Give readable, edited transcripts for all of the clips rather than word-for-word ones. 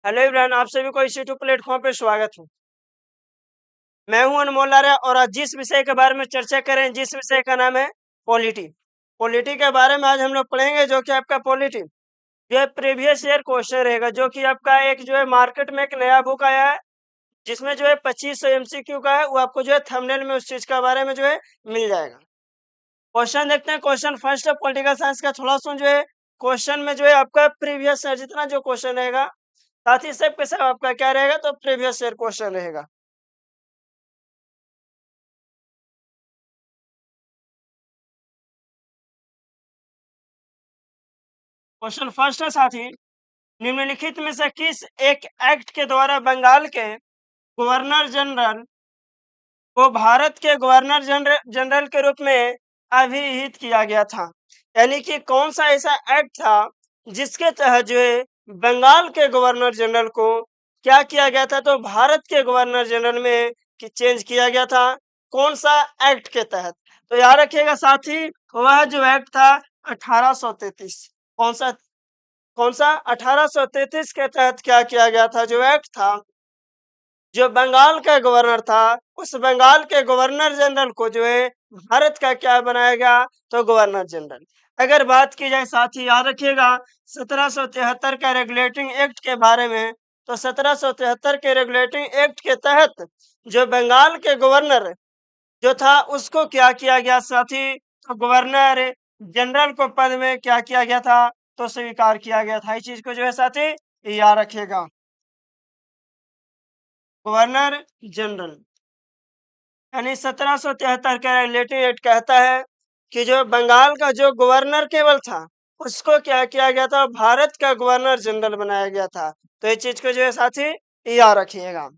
Hello everyone, आप सभी को इस यूट्यूब प्लेटफॉर्म पे स्वागत है। मैं हूं अनमोल आर्य और आज जिस विषय के बारे में चर्चा करें, जिस विषय का नाम है पॉलिटी। पॉलिटी के बारे में आज हम लोग पढ़ेंगे, जो कि आपका पॉलिटी जो है प्रीवियस ईयर क्वेश्चन रहेगा, जो कि आपका एक जो है मार्केट में एक नया बुक आया है, जिसमें जो है 2500 एमसीक्यू का है। वो आपको जो है थंबनेल में उस चीज के बारे में जो है मिल जाएगा। क्वेश्चन देखते हैं। क्वेश्चन फर्स्ट है पॉलिटिकल साइंस का। थोड़ा सा जो है क्वेश्चन में जो है आपका प्रीवियस ईयर जितना जो क्वेश्चन रहेगा, साथ ही सब के सब आपका क्या रहेगा, तो प्रीवियस ईयर क्वेश्चन रहेगा। क्वेश्चन फर्स्ट है साथी, निम्नलिखित में से किस एक एक्ट के द्वारा बंगाल के गवर्नर जनरल को भारत के गवर्नर जनरल के रूप में अभिहित किया गया था? यानी कि कौन सा ऐसा एक्ट था जिसके तहत जो है बंगाल के गवर्नर जनरल को क्या किया गया था, तो भारत के गवर्नर जनरल में चेंज किया गया था। कौन सा एक्ट के तहत? तो याद रखिएगा साथी, वह जो एक्ट था 1833। कौन सा 1833 के तहत क्या किया गया था? जो एक्ट था, जो बंगाल का गवर्नर था, उस बंगाल के गवर्नर जनरल को जो है भारत का क्या बनाया गया, तो गवर्नर जनरल। अगर बात की जाए साथी, याद रखिएगा 1773 का रेगुलेटिंग एक्ट के बारे में, तो 1773 के रेगुलेटिंग एक्ट के तहत जो बंगाल के गवर्नर जो था उसको क्या किया गया साथी, तो गवर्नर जनरल को पद में क्या किया गया था, तो स्वीकार किया गया था। इस चीज को जो है साथी याद रखिएगा, गवर्नर जनरल। यानी 1773 का रेगुलेटिंग एक्ट कहता है कि जो बंगाल का जो गवर्नर केवल था, उसको क्या किया गया था, भारत का गवर्नर जनरल बनाया गया था। तो इस चीज को जो है साथी याद रखिएगा।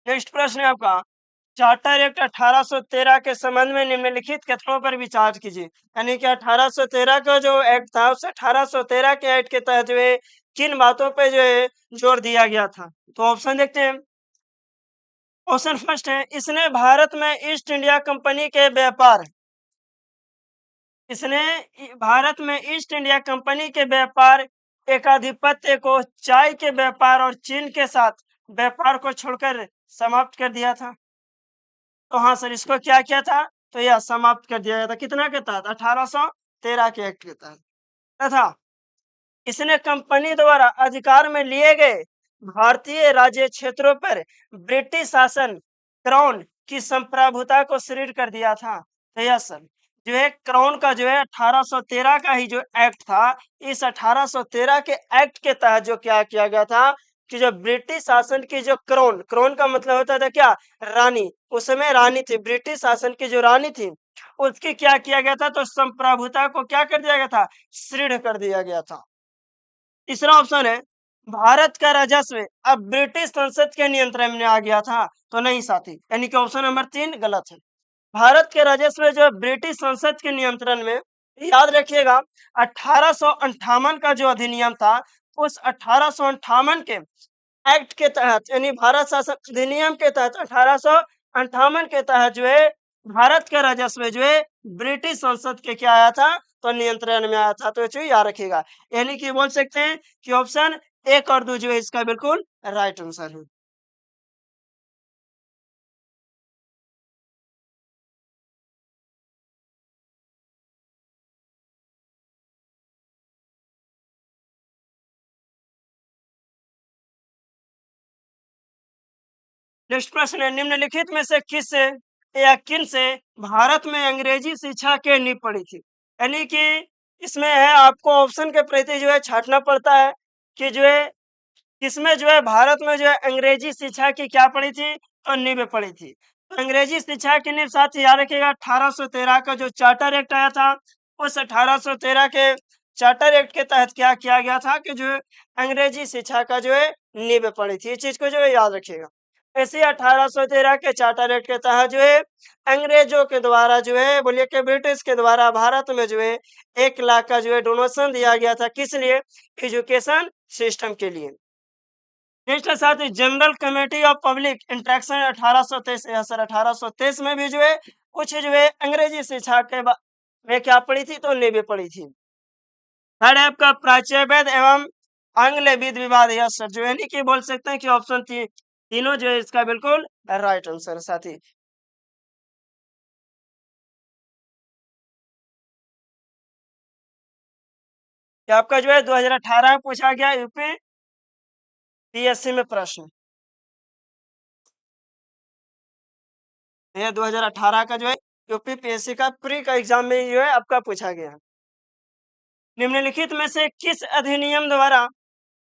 नेक्स्ट प्रश्न है आपका, चार्टर एक्ट 1813 के संबंध में निम्नलिखित कथनों पर विचार कीजिए। यानी कि 1813 का जो एक्ट था, उस 1813 के एक्ट के तहत जो है किन बातों पे जो है जोर दिया गया था? तो ऑप्शन देखते हैं। ऑप्शन फर्स्ट है, इसने भारत में ईस्ट इंडिया कंपनी के व्यापार इसने भारत में ईस्ट इंडिया कंपनी के व्यापार एकाधिपत्य को चाय के व्यापार और चीन के साथ व्यापार को छोड़कर समाप्त कर दिया था। तो हाँ सर, इसको क्या किया था, तो यह समाप्त कर दिया गया था। कितना के तहत? 1813 के एक्ट के तहत। तथा इसने कंपनी द्वारा अधिकार में लिए गए भारतीय राज्य क्षेत्रों पर ब्रिटिश शासन क्राउन की संप्रभुता को सुदृढ़ कर दिया था। तो यह सर जो है क्राउन का जो है 1813 का ही जो एक्ट था, इस 1813 के एक्ट के तहत जो क्या किया गया था कि जो ब्रिटिश शासन की जो क्राउन क्राउन का मतलब होता था क्या, रानी। उस समय रानी थी, ब्रिटिश शासन की जो रानी थी, उसकी क्या किया गया था, तो संप्रभुता को क्या कर दिया गया था, सुदृढ़ कर दिया गया था। तीसरा ऑप्शन है, भारत का राजस्व अब ब्रिटिश संसद के नियंत्रण में आ गया था। तो नहीं साथी, यानी कि ऑप्शन नंबर 3 गलत है। भारत के राजस्व जो है ब्रिटिश संसद के नियंत्रण में, याद रखिएगा 1858 का जो अधिनियम था, उस 1858 के एक्ट के तहत, यानी भारत शासन अधिनियम के तहत 1858 के तहत जो है भारत का राजस्व जो है ब्रिटिश संसद के क्या आया था, तो नियंत्रण में आया था। तो ये याद रखिएगा, यानी कि बोल सकते हैं कि ऑप्शन 1 और 2 जो है इसका बिल्कुल राइट आंसर है। नेक्स्ट प्रश्न है, निम्नलिखित में से किस या किन से भारत में अंग्रेजी शिक्षा की नींव पड़ी थी? यानी कि इसमें है आपको ऑप्शन के प्रति जो है छांटना पड़ता है कि जो है किसमें जो है भारत में जो है अंग्रेजी शिक्षा की क्या पड़ी थी, तो नींव पड़ी थी। तो अंग्रेजी शिक्षा की नींव साथ ही याद रखिएगा 1813 का जो चार्टर एक्ट आया था, उस 1813 के चार्टर एक्ट के तहत क्या किया गया था कि जो अंग्रेजी शिक्षा का जो है नींव पड़ी थी। इस चीज को जो है याद रखिएगा। ऐसे 1813 के चार्टर एक्ट के तहत जो है अंग्रेजों के द्वारा जो है बोलिए कि ब्रिटिश के द्वारा भारत में जो है 1 लाख का जो है डोनेशन दिया गया था। किस लिए? एजुकेशन सिस्टम के लिए। नेक्स्ट है साथ ही general committee of public instruction 1823 या सर 1823 में भी जो है कुछ जो है अंग्रेजी शिक्षा के में क्या पड़ी थी तो नींव पड़ी थी। थर्ड है आपका प्राच्य वेद एवं आंग्ल विद विवाद, यस सर जो यानी कि बोल सकते हैं कि ऑप्शन तीनों जो है इसका बिल्कुल राइट आंसर साथी। कि आपका जो है 2018 में पूछा गया यूपी पीएससी में प्रश्न, ये 2018 का जो है यूपी पीएससी का प्री का एग्जाम में जो है आपका पूछा गया। निम्नलिखित में से किस अधिनियम द्वारा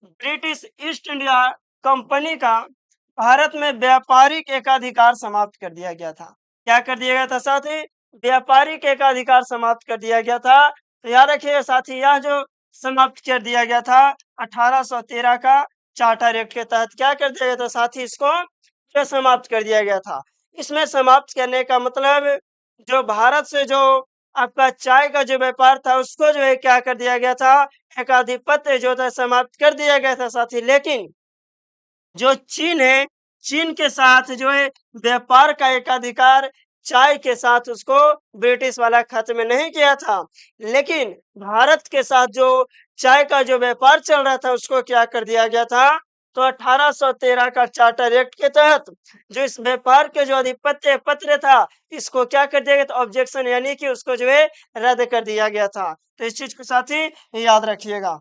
ब्रिटिश ईस्ट इंडिया कंपनी का भारत में व्यापारिक एकाधिकार समाप्त कर दिया गया था? क्या कर दिया गया था साथी? व्यापारिक एकाधिकार समाप्त कर दिया गया था। तो याद रखिए साथी, यह जो समाप्त कर दिया गया था 1813 का चार्टर एक्ट के तहत क्या कर दिया गया था साथी? इसको जो समाप्त कर दिया गया था। इसमें समाप्त करने का मतलब जो भारत से जो आपका चाय का जो व्यापार था उसको जो है क्या कर दिया गया था? एकाधिपत्य जो था समाप्त कर दिया गया था साथी। लेकिन जो चीन है, चीन के साथ जो है व्यापार का एकाधिकार चाय के साथ उसको ब्रिटिश वाला खत्म नहीं किया था। लेकिन भारत के साथ जो चाय का जो व्यापार चल रहा था उसको क्या कर दिया गया था? तो 1813 का चार्टर एक्ट के तहत जो इस व्यापार के जो अधिपत्य पत्र था इसको क्या कर दिया गया था? ऑब्जेक्शन यानी कि उसको जो है रद्द कर दिया गया था। तो इस चीज को साथी याद रखिएगा।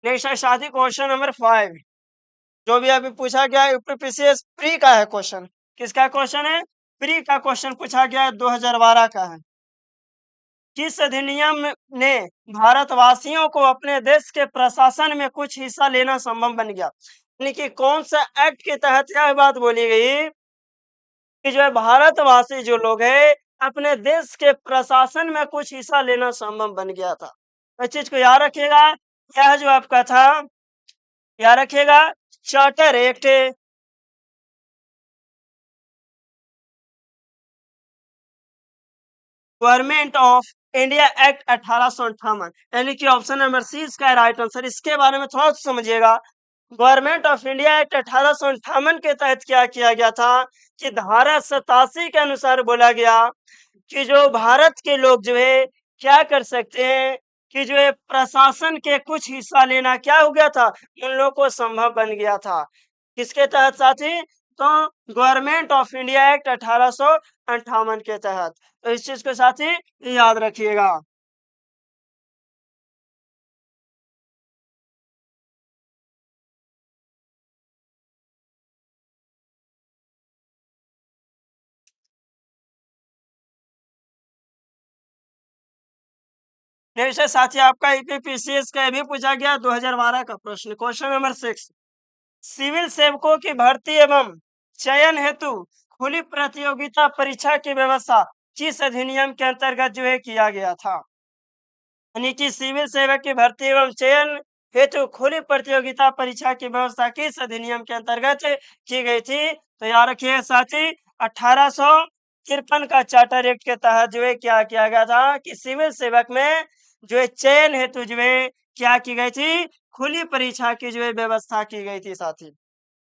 नेक्स्ट है साथी क्वेश्चन नंबर 5, जो भी अभी पूछा गया है यूपीपीसीएस प्री का है क्वेश्चन। किसका क्वेश्चन है? प्री का क्वेश्चन पूछा गया है, 2012 का है। किस अधिनियम ने भारतवासियों को अपने देश के प्रशासन में कुछ हिस्सा लेना संभव बन गया? यानी कि कौन सा एक्ट के तहत यह बात बोली गई कि जो है भारतवासी जो लोग हैं अपने देश के प्रशासन में कुछ हिस्सा लेना संभव बन गया था। इस चीज को याद रखिएगा। यह जो आपका था, याद रखिएगा, charter act government of India act 1858, यानी कि ऑप्शन नंबर सी इसका राइट आंसर। इसके बारे में थोड़ा सा समझिएगा। गवर्नमेंट ऑफ इंडिया एक्ट 1858 के तहत क्या किया गया था कि धारा 87 के अनुसार बोला गया कि जो भारत के लोग जो है क्या कर सकते हैं कि जो है प्रशासन के कुछ हिस्सा लेना क्या हो गया था? उन लोगों को संभव बन गया था। किसके तहत साथी? तो गवर्नमेंट ऑफ इंडिया एक्ट 1858 के तहत। तो इस चीज को साथी याद रखिएगा। नेक्स्ट है साथी आपका ईपीपीसीएस का भी पूछा गया 2012 का प्रश्न, क्वेश्चन नंबर 6। सिविल सेवकों की भर्ती एवं चयन हेतु खुली प्रतियोगिता परीक्षा की व्यवस्था किस अधिनियम के अंतर्गत जो है किया गया था? यानी कि सिविल सेवक की भर्ती एवं चयन हेतु खुली प्रतियोगिता परीक्षा की व्यवस्था किस अधिनियम के अंतर्गत की गई थी? तो याद रखिए साथी 1853 का चार्टर एक्ट के तहत जो है क्या किया गया था कि सिविल सेवक में जो है चयन हेतु जो है क्या की गई थी? खुली परीक्षा की जो है व्यवस्था की गई थी साथी।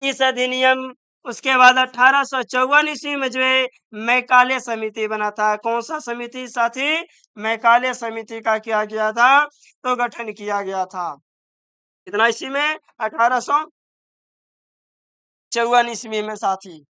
इस अधिनियम उसके बाद 1854 ईस्वी में जो है मैकाले समिति बना था। कौन सा समिति साथी? मैकाले समिति का किया गया था तो गठन किया गया था। कितना ईस्वी में? 1854 ईस्वी में साथी।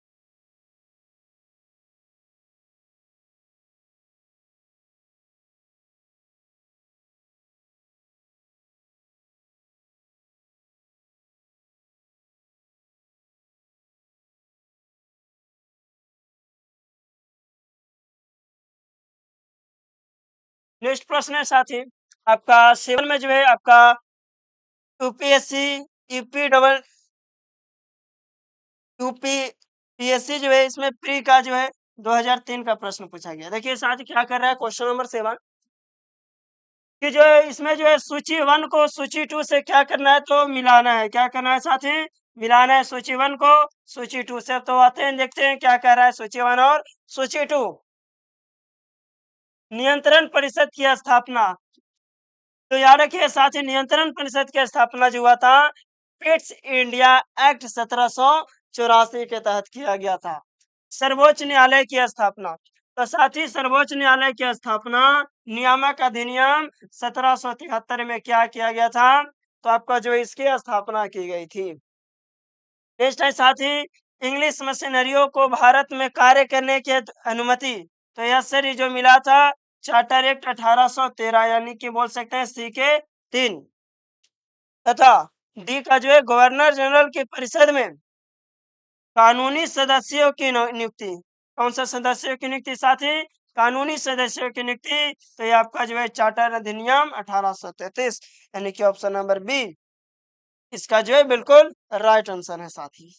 नेक्स्ट प्रश्न है साथी आपका 7 में जो है आपका UPSC UP double UP PSC जो है इसमें प्री का जो है 2003 का प्रश्न पूछा गया। देखिए साथी क्या कर रहा है, क्वेश्चन नंबर 7 कि जो है इसमें जो है सूची 1 को सूची 2 से क्या करना है, तो मिलाना है। क्या करना है साथी, मिलाना है सूची 1 को सूची 2 से। तो आते हैं देखते हैं क्या कह रहा है सूची 1 और सूची 2। नियंत्रण परिषद की स्थापना, तो याद रखिए साथी, नियंत्रण परिषद की स्थापना जो हुआ था पिट्स इंडिया एक्ट 1784 के तहत किया गया था। सर्वोच्च न्यायालय की स्थापना, तो साथी सर्वोच्च न्यायालय की स्थापना नियामक अधिनियम 1773 में क्या किया गया था, तो आपका जो इसकी स्थापना की गई थी। नेक्स्ट है साथी, इंग्लिश मशीनरियों को भारत में कार्य करने की अनुमति, तो यह सर जो मिला था चार्टर एक्ट 1813 यानी कि बोल सकते हैं सी के 3। तथा डी का जो है गवर्नर जनरल की परिषद में कानूनी सदस्यों की नियुक्ति। कौन सा सदस्यों की नियुक्ति साथी, कानूनी सदस्यों की नियुक्ति, तो ये आपका जो है चार्टर अधिनियम 1833 यानी कि ऑप्शन नंबर बी इसका जो है बिल्कुल राइट आंसर है साथी।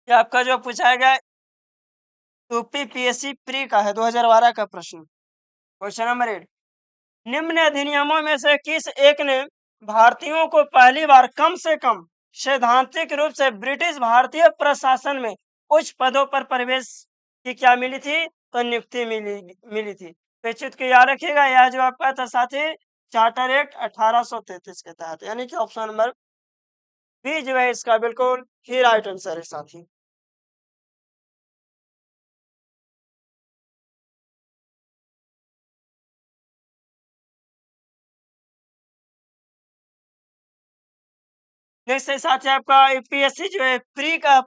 ये आपका जो पूछा गया यूपीपीएससी प्री का है 2012 का प्रश्न। क्वेश्चन नंबर 8, निम्न अधिनियमों में से किस एक ने भारतीयों को पहली बार कम से कम सैद्धांतिक रूप से ब्रिटिश भारतीय प्रशासन में उच्च पदों पर प्रवेश की क्या मिली थी, तो नियुक्ति मिली मिली थी। पेचित को याद रखिएगा, यह जो आपका था साथी चार्टर एक्ट 1833 के तहत यानी कि ऑप्शन नंबर बी जो है इसका बिल्कुल ही राइट आंसर है साथी। नेक्स्ट है साथी आपका यूपीएससी जो है प्री का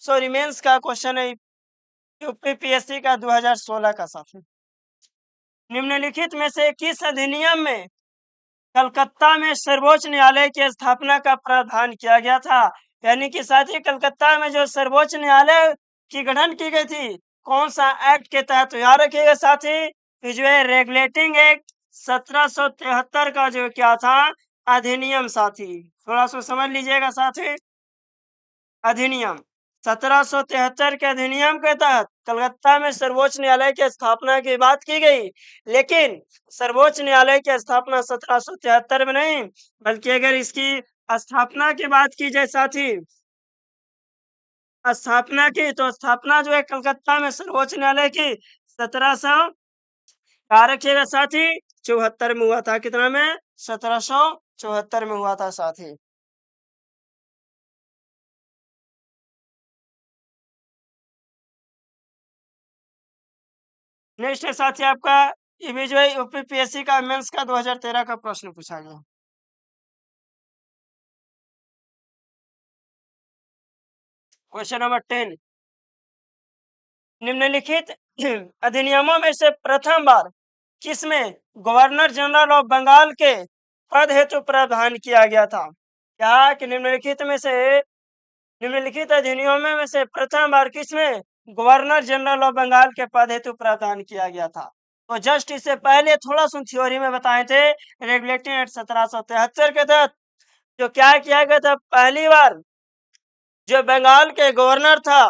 सॉरी मेंस का क्वेश्चन है यूपीपीएससी का 2016 का साथी। निम्नलिखित में से किस अधिनियम में कलकत्ता में सर्वोच्च न्यायालय की स्थापना का प्रावधान किया गया था, यानी कि साथी कलकत्ता में जो सर्वोच्च न्यायालय की गठन की गई थी कौन सा एक्ट के तहत, तो याद रखिएगा साथी कि जो है रेगुलेटिंग एक्ट 1773 का जो क्या था अधिनियम साथी, थोड़ा सा समझ लीजिएगा साथी। अधिनियम 1773 के अधिनियम के तहत कलकत्ता में सर्वोच्च न्यायालय की स्थापना की बात की गई, लेकिन सर्वोच्च न्यायालय की स्थापना 1773 में नहीं बल्कि अगर इसकी स्थापना की बात की जाए साथी, स्थापना की तो स्थापना जो है कलकत्ता में सर्वोच्च न्यायालय की 1700 क्या रखिएगा साथी 74 में हुआ था। कितना में, 1774 में हुआ था साथी। नेक्स्ट है साथी आपका ये भी जो है यूपीपीएससी का मेंस का 2013 का प्रश्न पूछा गया। क्वेश्चन नंबर 10, निम्नलिखित अधिनियमों में से प्रथम बार किसमें गवर्नर जनरल ऑफ बंगाल के पद हेतु प्रावधान किया गया था। क्या कि निम्नलिखित अधिनियमों में से प्रथम बार किसमें गवर्नर जनरल ऑफ बंगाल के पद हेतु प्रावधान किया गया था, तो जस्ट इससे पहले थोड़ा सा थ्योरी में बताए थे रेगुलेटिंग एक्ट 1773 के तहत जो क्या किया गया था, पहली बार जो बंगाल के गवर्नर था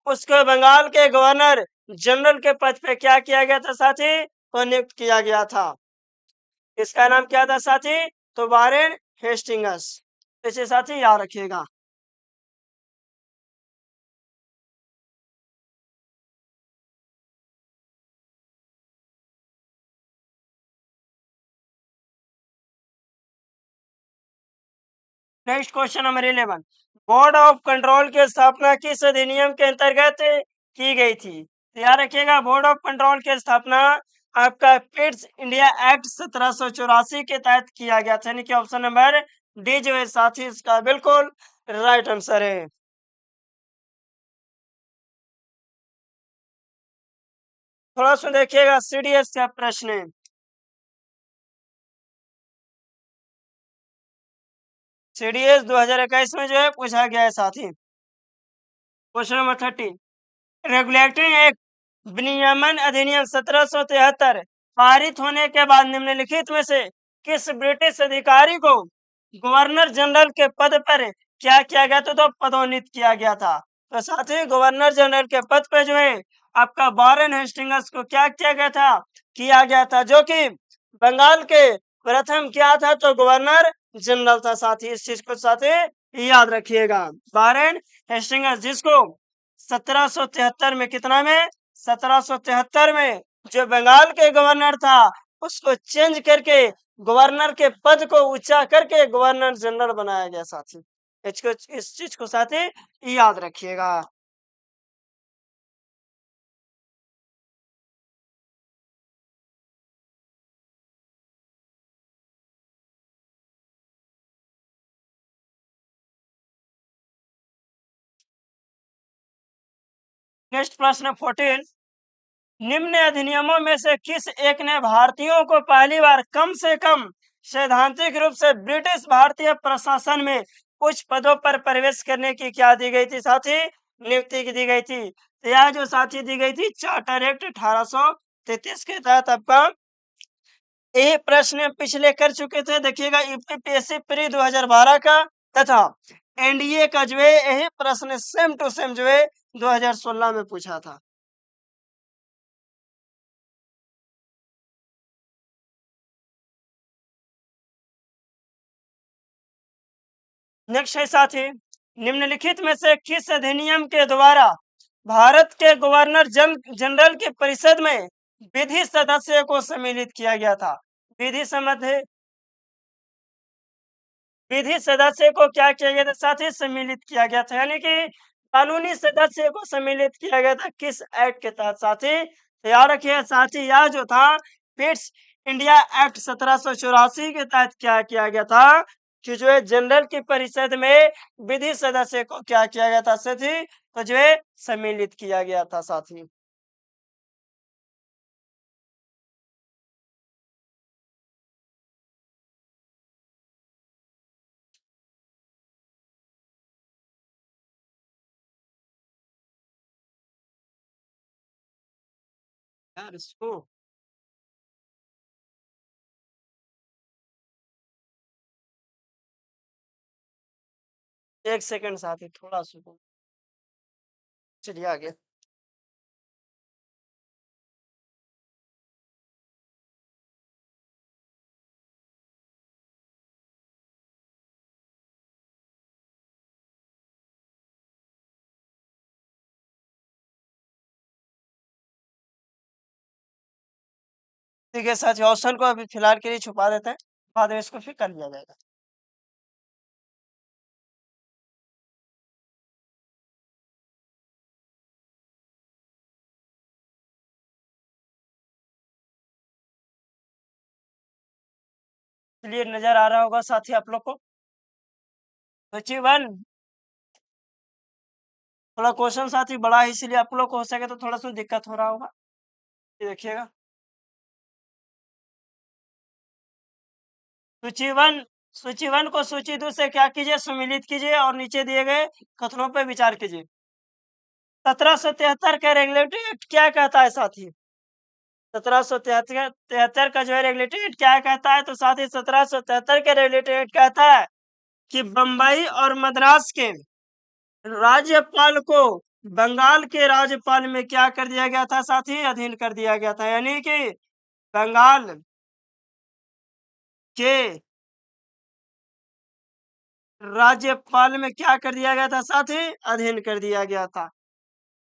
उसको बंगाल के गवर्नर जनरल के पद पे क्या किया गया था साथी, तो नियुक्त किया गया था। इसका नाम क्या था साथी, तो वारेन हेस्टिंगस। इसे साथी याद रखिएगा। Next question number 11, board of control की स्थापना किस अधिनियम के अंतर्गत की गई थी, तो याद रखिएगा बोर्ड ऑफ कंट्रोल की स्थापना आपका पिट्स इंडिया एक्ट 1784 के तहत किया गया था, यानी कि ऑप्शन नंबर डी जो है साथी इसका बिल्कुल राइट आंसर है। थोड़ा सा देखिएगा सीडीएस का प्रश्न है। CDS 2021 में जो है पूछा गया है साथी। क्वेश्चन नंबर 13, रेगुलेटरी एक्ट विनियमन अधिनियम 1773 पारित होने के बाद निम्नलिखित में से किस ब्रिटिश अधिकारी को गवर्नर जनरल के पद पर क्या किया गया था? तो पदोन्नत किया गया था। तो साथ ही गवर्नर जनरल के पद पर जो है आपका वारेन हेस्टिंग्स को क्या किया गया था, जो कि बंगाल के प्रथम क्या था? तो गवर्नर जनरल था साथी। इस चीज को साथी याद रखिएगा। वारेन हेस्टिंग्स, जिसको 1773 में, कितना में? 1773 में जो बंगाल के गवर्नर था उसको चेंज करके गवर्नर के पद को ऊंचा करके गवर्नर जनरल बनाया गया साथी। इस चीज को साथी याद रखिएगा। नेक्स्ट प्रश्न 14, निम्न अधिनियमों में से किस एक ने भारतीयों को पहली बार कम से कम सैद्धांतिक रूप से ब्रिटिश भारतीय प्रशासन में उच्च पदों पर प्रवेश करने की क्या दी गई थी साथी? नियुक्ति की दी गई थी। तो यह जो साथी दी गई थी चार्टर एक्ट 1833 के तहत आपका ये प्रश्न पिछले कर चुके थे। देखिएगा यूपीपीएससी प्री 2012 का तथा एनडीए का जो है यही प्रश्न सेम टू सेम जो है 2016 में पूछा था। नेक्स्ट है साथी, निम्नलिखित में से किस अधिनियम के द्वारा भारत के गवर्नर जनरल की परिषद में विधि सदस्य को सम्मिलित किया गया था? विधि सदस्य को क्या किया गया था साथी? सम्मिलित किया गया था, यानी कि कानूनी सदस्य को सम्मिलित किया गया था। किस एक्ट के तहत साथी? तो याद रखिए साथी, यह जो था पिट्स इंडिया एक्ट 1784 के तहत क्या किया गया था कि जो है जनरल की परिषद में विधि सदस्य को क्या किया गया था साथी? तो जो है सम्मिलित किया गया था साथी। यार इसको एक सेकंड साथी, थोड़ा सुनो। चलिए आगे। ठीक है साथी, ऑप्शन को अभी फिलहाल के लिए छुपा देते हैं, बाद में इसको फिर कर लिया जाएगा। क्लियर नजर आ रहा होगा साथी आप लोग को। बच्ची वन, थोड़ा क्वेश्चन साथी बड़ा है इसलिए आप लोग को हो सके तो थोड़ा सा दिक्कत हो रहा होगा। ये देखिएगा, सूची वन, सूची वन को सूची दो से क्या कीजिए? सम्मिलित कीजिए और नीचे दिए गए कथनों पर विचार कीजिए। 1773 का रेगुलेटरी एक्ट क्या कहता है साथी? 1773 का जो है रेगुलेटरी एक्ट क्या कहता है? तो साथी 1773 के रेगुलेटरी एक्ट कहता है कि बम्बई और मद्रास के राज्यपाल को बंगाल के राज्यपाल में क्या कर दिया गया था साथी? अधीन कर दिया गया था, यानी कि बंगाल के राज्यपाल में क्या कर दिया गया था साथी? अधीन कर दिया गया था।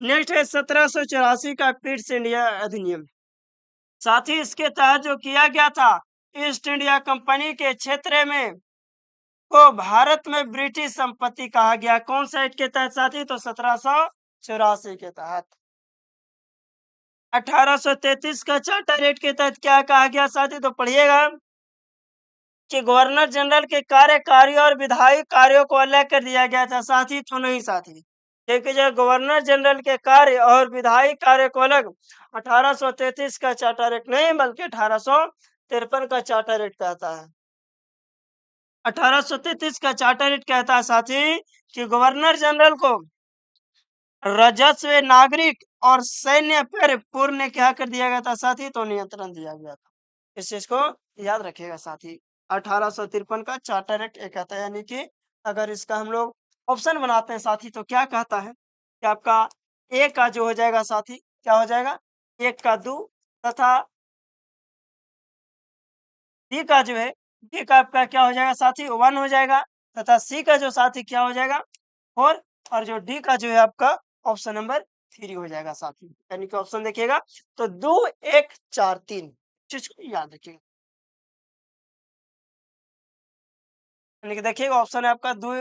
नेक्स्ट है 1784 का पिट्स इंडिया अधिनियम। साथी इसके तहत जो किया गया था, ईस्ट इंडिया कंपनी के क्षेत्र में को भारत में ब्रिटिश संपत्ति कहा गया। कौन सा एक्ट के तहत साथी? तो 1784 के तहत। 1833 का चार्टर एक्ट के तहत क्या कहा गया साथी? तो पढ़िएगा कि गवर्नर जनरल के कार्यकारी और विधायी कार्यों को अलग कर दिया गया था साथी। तो नहीं साथी, क्योंकि जो गवर्नर जनरल के कार्य और विधायी कार्य को अलग 1833 का चार्टर एक्ट नहीं बल्कि 1853 का चार्टर एक्ट कहता है। 1833 का चार्टर एक्ट कहता है साथी कि गवर्नर जनरल को राजस्व, नागरिक और सैन्य पर पूर्ण क्या कर दिया गया था साथी, तो नियंत्रण दिया गया था। इस चीज को याद रखिएगा साथी। 1853 का चार्टर एक्ट ये कहता है, यानी कि अगर इसका हम लोग ऑप्शन बनाते हैं साथी तो क्या कहता है कि आपका ए का जो हो जाएगा साथी, क्या हो जाएगा, एक का दो, तथा डी का जो है, डी का आपका क्या हो जाएगा साथी, वन हो जाएगा, तथा सी का जो साथी क्या हो जाएगा, फोर, और जो डी का जो है आपका ऑप्शन नंबर थ्री हो जाएगा साथी। यानी कि ऑप्शन देखिएगा तो दो एक चार तीन, चीज को याद रखिएगा। यानी कि देखिएगा ऑप्शन है आपका दो,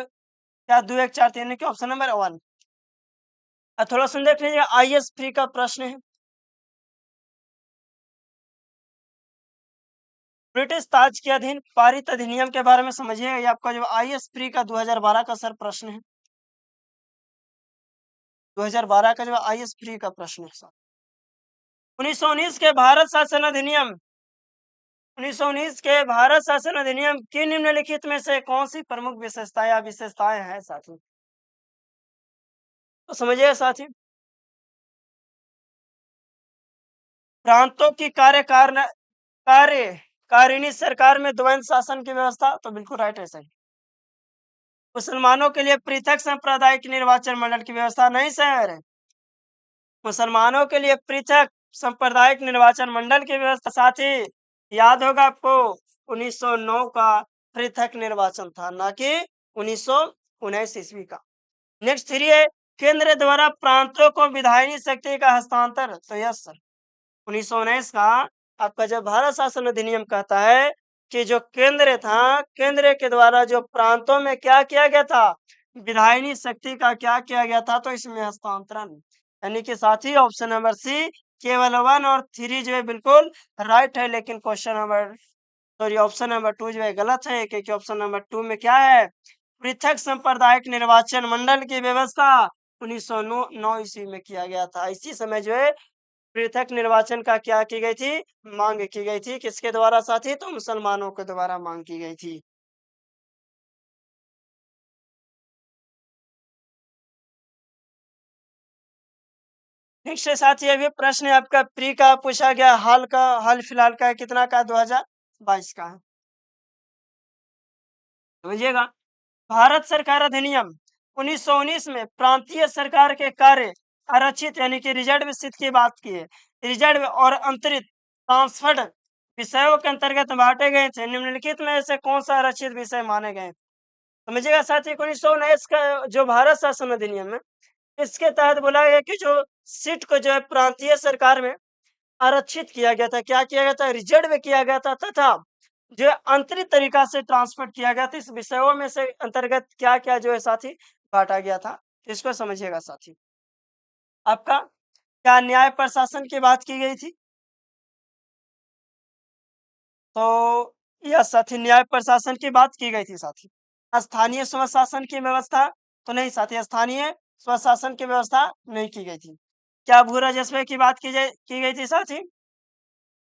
क्या दो एक चार तीन, यानी कि ऑप्शन नंबर वन। अब थोड़ा सुन देख लीजिए, आईएएस प्री का प्रश्न है। ब्रिटिश ताज के अधीन पारित अधिनियम के बारे में समझिए। ये आपका जो आईएएस प्री का 2012 का सर प्रश्न है। 2012 का जो आईएएस प्री का प्रश्न है सर। 1919 के भारत शासन अधिनियम, 1919 के भारत शासन अधिनियम की निम्नलिखित में से कौन सी प्रमुख विशेषताएं या विशेषताएं हैं साथी, तो समझिए साथी। प्रांतों की कार्यकारिणी सरकार में द्वैध शासन की व्यवस्था, तो बिल्कुल राइट है सही। मुसलमानों के लिए पृथक सांप्रदायिक निर्वाचन मंडल की व्यवस्था, नहीं सर, मुसलमानों के लिए पृथक सांप्रदायिक निर्वाचन मंडल की व्यवस्था साथी, याद होगा आपको 1909 का पृथक निर्वाचन था, ना कि 1919 ईस्वी का। नेक्स्ट थ्री है, केंद्र द्वारा प्रांतों को विधायी शक्ति का हस्तांतर, तो यस सर, 1919 का आपका जब भारत शासन अधिनियम कहता है कि जो केंद्र था, केंद्र के द्वारा जो प्रांतों में क्या किया गया था, विधायी शक्ति का क्या किया गया था, तो इसमें हस्तांतरण, यानी कि साथी ऑप्शन नंबर सी केवल वन और थ्री जो है बिल्कुल राइट है, लेकिन question number sorry option number two जो है गलत है, क्योंकि ऑप्शन नंबर टू में क्या है, पृथक सांप्रदायिक निर्वाचन मंडल की व्यवस्था 1909 ईस्वी में किया गया था। इसी समय जो है पृथक निर्वाचन का क्या की गई थी, मांग की गई थी, किसके द्वारा साथी, तो मुसलमानों के द्वारा मांग की गई थी। नेक्स्ट है साथी, अभी प्रश्न है आपका प्री का पूछा गया, हाल का, हाल फिलहाल का है, कितना का, 2022 का है, समझिएगा। भारत सरकार अधिनियम 1919 में प्रांतीय सरकार के कार्य आरक्षित यानी कि रिजर्व स्थित की बात की है, रिजर्व और अंतरित ट्रांसफर्ड विषयों के अंतर्गत बांटे गए थे, निम्नलिखित में से कौन सा आरक्षित विषय माने गए, समझिएगा साथी। 1919 का जो भारत शासन अधिनियम है, इसके तहत बोला गया कि जो सीट को जो है प्रांतीय सरकार में आरक्षित किया गया था, क्या किया गया था, रिजर्व किया गया था, तथा जो है आंतरिक तरीका से ट्रांसफर किया गया था। इस विषयों में से अंतर्गत क्या क्या जो है साथी बांटा गया था, इसको समझिएगा साथी। आपका क्या न्याय प्रशासन की बात की गई थी, तो यह साथी न्याय प्रशासन की बात की गई थी साथी। स्थानीय स्वशासन की व्यवस्था, तो नहीं साथी, स्थानीय स्वशासन की व्यवस्था नहीं की गई थी। क्या भू राजस्व की बात की गई थी साथी,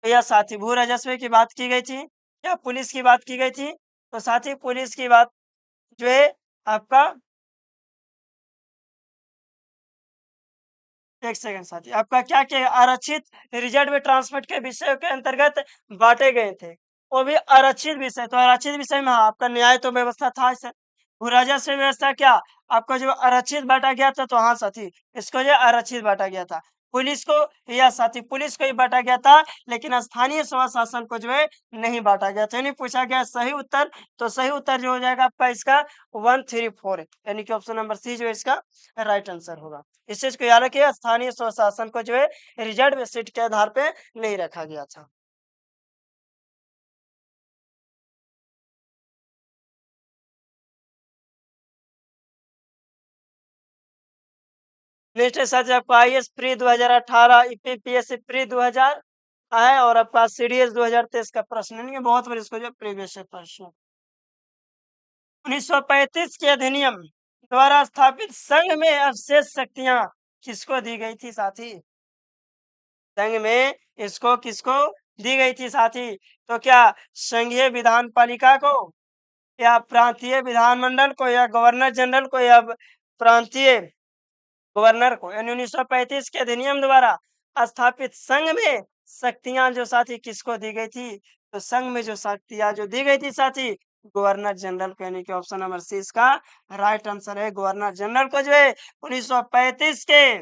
तो यह साथी भू राजस्व की बात की गई थी। क्या पुलिस की बात की गई थी, तो साथी पुलिस की बात जो है आपका, एक सेकंड साथी, आपका क्या क्या आरक्षित रिजर्व ट्रांसपोर्ट के विषय के अंतर्गत बांटे गए थे, वो भी आरक्षित विषय, तो आरक्षित विषय में हाँ, आपका न्याय तो व्यवस्था था सर, भू राजस्व व्यवस्था क्या आपका जो आरक्षित बांटा गया था, तो हाँ साथी इसको जो आरक्षित बांटा गया था। पुलिस को, या साथी पुलिस को ही बांटा गया था, लेकिन स्थानीय स्वशासन को जो है नहीं बांटा गया था। यानी पूछा गया सही उत्तर, तो सही उत्तर जो हो जाएगा आपका इसका 134, यानी कि ऑप्शन नंबर सी जो है इसका राइट आंसर होगा। इस चीज को याद रखिए, स्थानीय स्वशासन को जो है रिजर्व सीट के आधार पे नहीं रखा गया था। नेक्स्ट है सर आपका आईएएस प्री 2018, ईपीपीएससी प्री 2000 है, और आपका सीडीएस 2023 का प्रश्न, यानी कि बहुत बार इसको जो प्रीवियस प्रश्न। 1935 के अधिनियम द्वारा स्थापित संघ में अवशेष शक्तियां किसको दी गई थी साथी, संघ में इसको किसको दी गई थी साथी, तो क्या संघीय विधान पालिका को, या प्रांतीय विधानमंडल को या गवर्नर जनरल को या प्रांतीय गवर्नर को। यानी 1935 के अधिनियम द्वारा स्थापित संघ में शक्तियां जो साथी किसको दी गई थी? तो संघ में जो शक्तियां जो दी गई थी साथी, गवर्नर जनरल को। यानी कि ऑप्शन नंबर सी इसका राइट आंसर है। गवर्नर जनरल को जो है 1935 के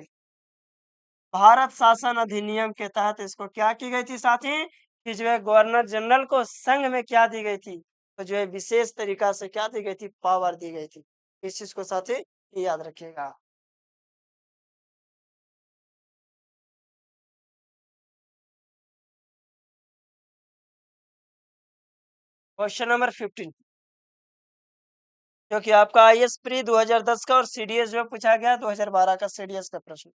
भारत शासन अधिनियम के तहत इसको क्या की गई थी साथी, कि जो है गवर्नर जनरल को संघ में क्या दी गई थी? तो जो है विशेष तरीका से क्या दी गई थी? पावर दी गई थी। इस चीज को साथी याद रखिएगा। क्वेश्चन नंबर 15, जो कि आपका आईएएस प्री 2010 का और सीडीएस जो पूछा गया 2012 का सीडीएस का प्रश्न।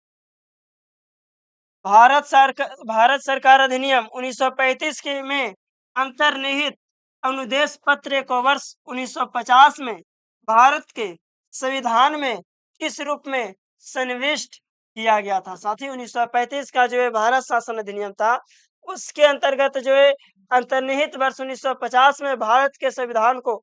भारत सरकार अधिनियम 1935 के में अंतर्निहित अनुदेश पत्र को वर्ष 1950 में भारत के संविधान में किस रूप में सन्निविष्ट किया गया था? साथ ही 1935 का जो है भारत शासन अधिनियम था, उसके अंतर्गत जो है अंतर्निहित वर्ष 1950 में भारत के संविधान को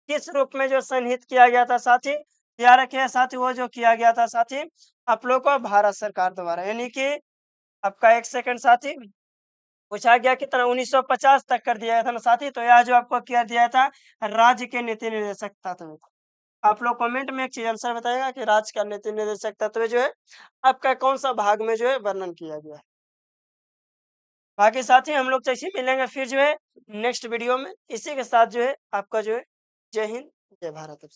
किस रूप में जो सन्निहित किया गया था साथी? याद रखिए साथी, वो जो किया गया था साथी आप लोग को भारत सरकार द्वारा। यानी कि आपका 1 सेकंड साथी, पूछा गया कितना 1950 तक कर दिया गया था ना साथी, तो यह जो आपको क्या दिया था? राज्य के नीति निर्देशक तत्व। आप लोग कमेंट में एक चीज आंसर बताएगा कि राज्य का नीति निर्देशक तत्व जो है आपका कौन सा भाग में जो है वर्णन किया गया है। बाकी साथी हम लोग जैसे मिलेंगे फिर जो है नेक्स्ट वीडियो में, इसी के साथ जो है आपका जो है जय हिंद जय भारत।